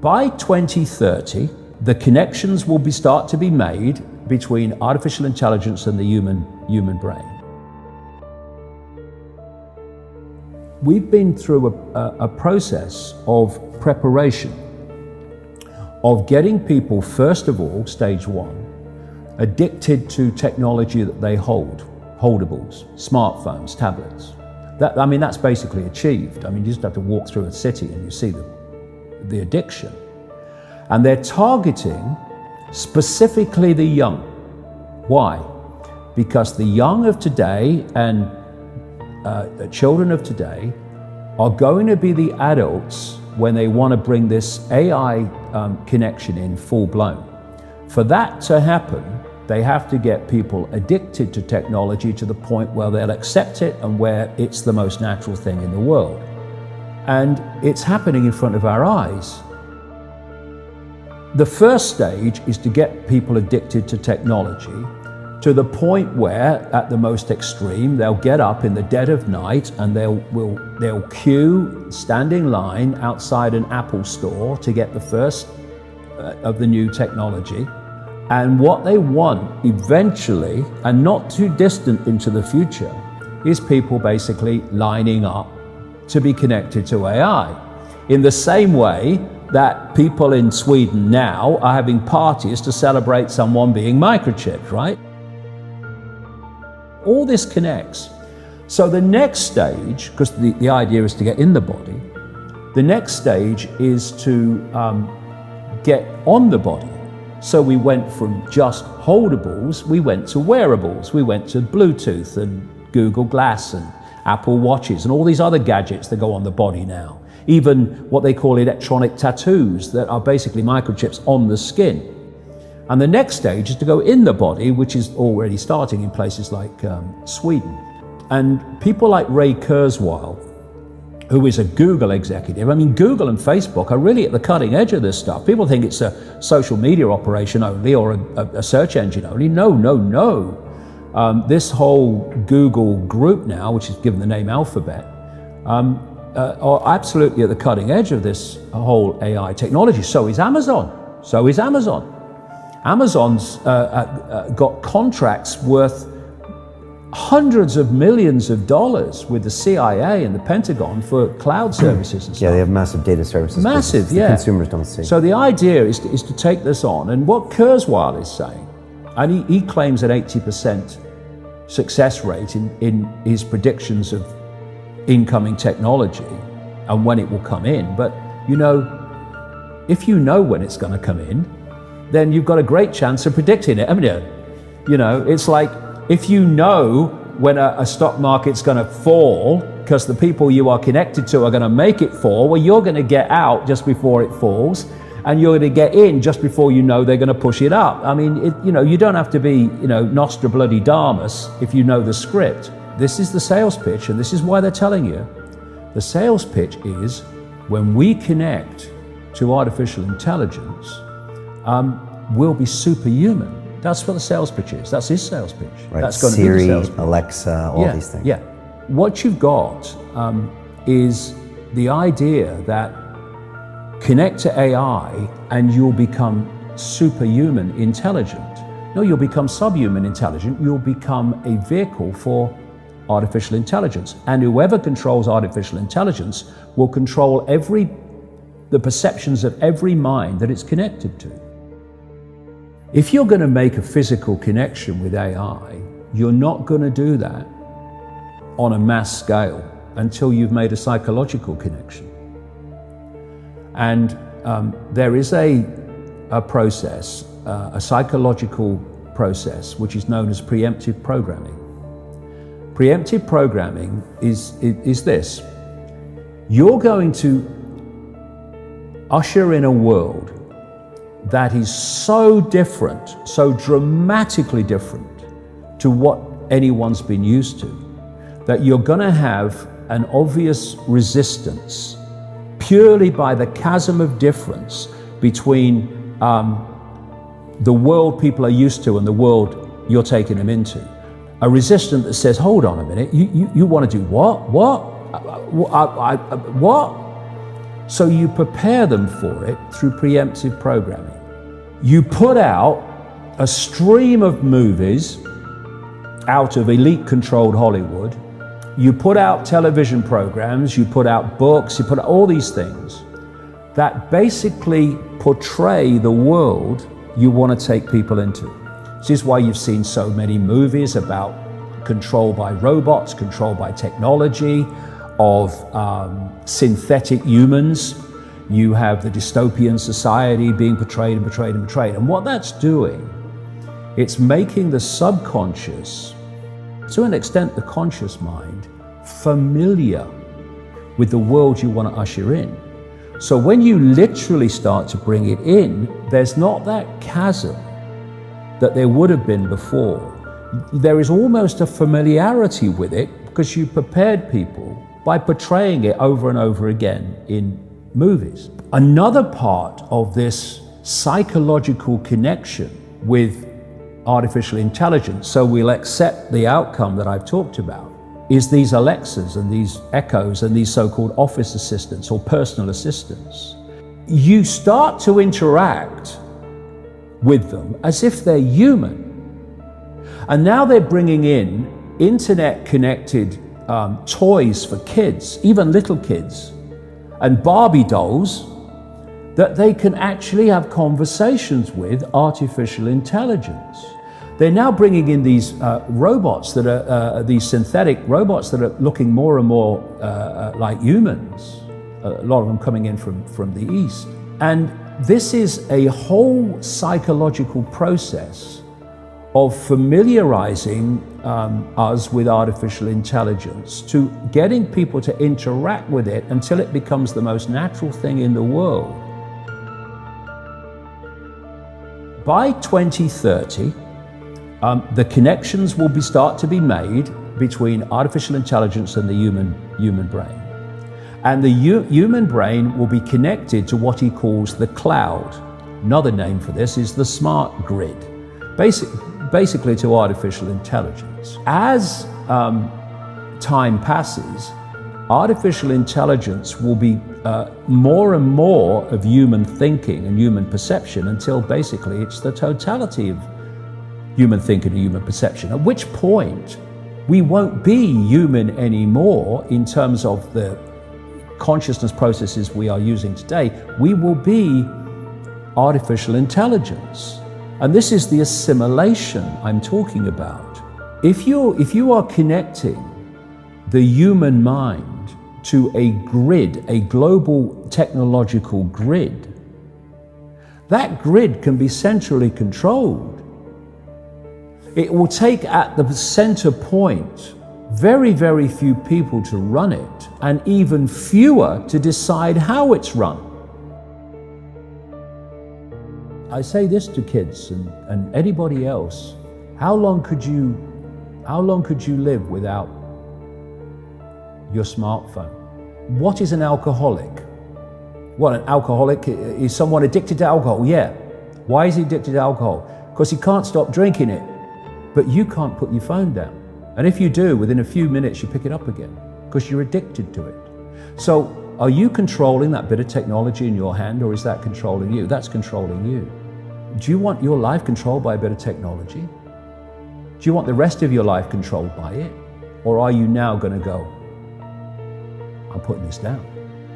by 2030, the connections will start to be made between artificial intelligence and the human brain. We've been through a process of preparation, of getting people, first of all, stage one, addicted to technology that they hold, holdables, smartphones, tablets. That's basically achieved. You just have to walk through a city and you see the addiction. And they're targeting specifically the young. Why? Because the young of today and the children of today are going to be the adults when they want to bring this AI connection in full blown. For that to happen, they have to get people addicted to technology to the point where they'll accept it and where it's the most natural thing in the world. And it's happening in front of our eyes. The first stage is to get people addicted to technology to the point where, at the most extreme, they'll get up in the dead of night and they'll queue, stand in line outside an Apple store to get the first of the new technology. And what they want eventually, and not too distant into the future, is people basically lining up to be connected to AI. In the same way that people in Sweden now are having parties to celebrate someone being microchipped, right? All this connects. So the next stage, because the idea is to get in the body, the next stage is to get on the body. So we went from just holdables, we went to wearables, we went to Bluetooth and Google Glass and Apple Watches and all these other gadgets that go on the body now. Even what they call electronic tattoos that are basically microchips on the skin. And the next stage is to go in the body, which is already starting in places like Sweden. And people like Ray Kurzweil, who is a Google executive. Google and Facebook are really at the cutting edge of this stuff. People think it's a social media operation only or a search engine only. No. This whole Google group now, which is given the name Alphabet, are absolutely at the cutting edge of this whole AI technology. So is Amazon. Amazon's got contracts worth hundreds of millions of dollars with the CIA and the Pentagon for cloud services and stuff. Yeah, they have massive data services. Massive, yeah. The consumers don't see. So the idea is to take this on. And what Kurzweil is saying, and he claims an 80% success rate in his predictions of incoming technology and when it will come in. But, if you know when it's going to come in, then you've got a great chance of predicting it, haven't you? It's like, if you know when a stock market's going to fall because the people you are connected to are going to make it fall, well, you're going to get out just before it falls, and you're going to get in just before you know they're going to push it up. You don't have to be, Nostradamus if you know the script. This is the sales pitch, and this is why they're telling you. The sales pitch is when we connect to artificial intelligence, we'll be superhuman. That's what the sales pitch is. That's his sales pitch. Right. That's going Siri, to be the sales pitch. Alexa, all these things. Yeah. What you've got is the idea that connect to AI and you'll become superhuman intelligent. No, you'll become subhuman intelligent. You'll become a vehicle for artificial intelligence. And whoever controls artificial intelligence will control the perceptions of every mind that it's connected to. If you're going to make a physical connection with AI, you're not going to do that on a mass scale until you've made a psychological connection. And there is a process, a psychological process, which is known as preemptive programming. Preemptive programming is this. You're going to usher in a world that is so different, so dramatically different to what anyone's been used to, that you're going to have an obvious resistance purely by the chasm of difference between the world people are used to and the world you're taking them into. A resistance that says, hold on a minute, you want to do what? What? So you prepare them for it through preemptive programming. You put out a stream of movies out of elite-controlled Hollywood. You put out television programs, you put out books, you put out all these things that basically portray the world you want to take people into. This is why you've seen so many movies about control by robots, control by technology, of synthetic humans. You have the dystopian society being portrayed and portrayed and portrayed. And what that's doing, it's making the subconscious, to an extent the conscious mind, familiar with the world you want to usher in. So when you literally start to bring it in, there's not that chasm that there would have been before. There is almost a familiarity with it because you prepared people by portraying it over and over again in movies. Another part of this psychological connection with artificial intelligence, so we'll accept the outcome that I've talked about, is these Alexas and these Echoes and these so-called office assistants or personal assistants. You start to interact with them as if they're human. And now they're bringing in internet-connected toys for kids, even little kids, and Barbie dolls that they can actually have conversations with artificial intelligence. They're now bringing in these robots that are, these synthetic robots that are looking more and more like humans, a lot of them coming in from the East. And this is a whole psychological process of familiarizing us with artificial intelligence, to getting people to interact with it until it becomes the most natural thing in the world. By 2030, the connections will start to be made between artificial intelligence and the human brain. And the human brain will be connected to what he calls the cloud. Another name for this is the smart grid, basically to artificial intelligence. As time passes, artificial intelligence will be more and more of human thinking and human perception until basically it's the totality of human thinking and human perception, at which point we won't be human anymore in terms of the consciousness processes we are using today. We will be artificial intelligence. And this is the assimilation I'm talking about. If you are connecting the human mind to a grid, a global technological grid, that grid can be centrally controlled. It will take at the center point very, very few people to run it, and even fewer to decide how it's run. I say this to kids and anybody else: how long could you live without your smartphone? What is an alcoholic? Well, an alcoholic is someone addicted to alcohol. Yeah. Why is he addicted to alcohol? Because he can't stop drinking it. But you can't put your phone down. And if you do, within a few minutes, you pick it up again because you're addicted to it. So are you controlling that bit of technology in your hand, or is that controlling you? That's controlling you. Do you want your life controlled by a bit of technology? Do you want the rest of your life controlled by it? Or are you now going to go, I'm putting this down?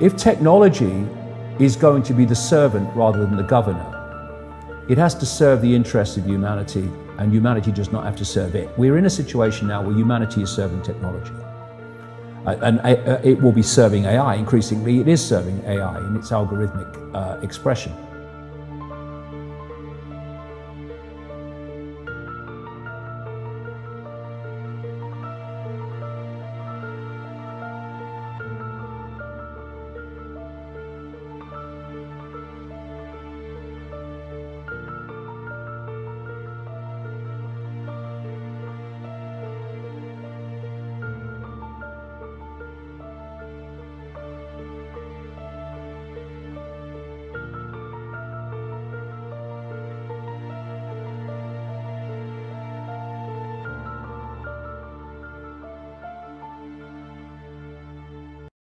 If technology is going to be the servant rather than the governor, it has to serve the interests of humanity, and humanity does not have to serve it. We're in a situation now where humanity is serving technology. And it will be serving AI. Increasingly, it is serving AI in its algorithmic expression.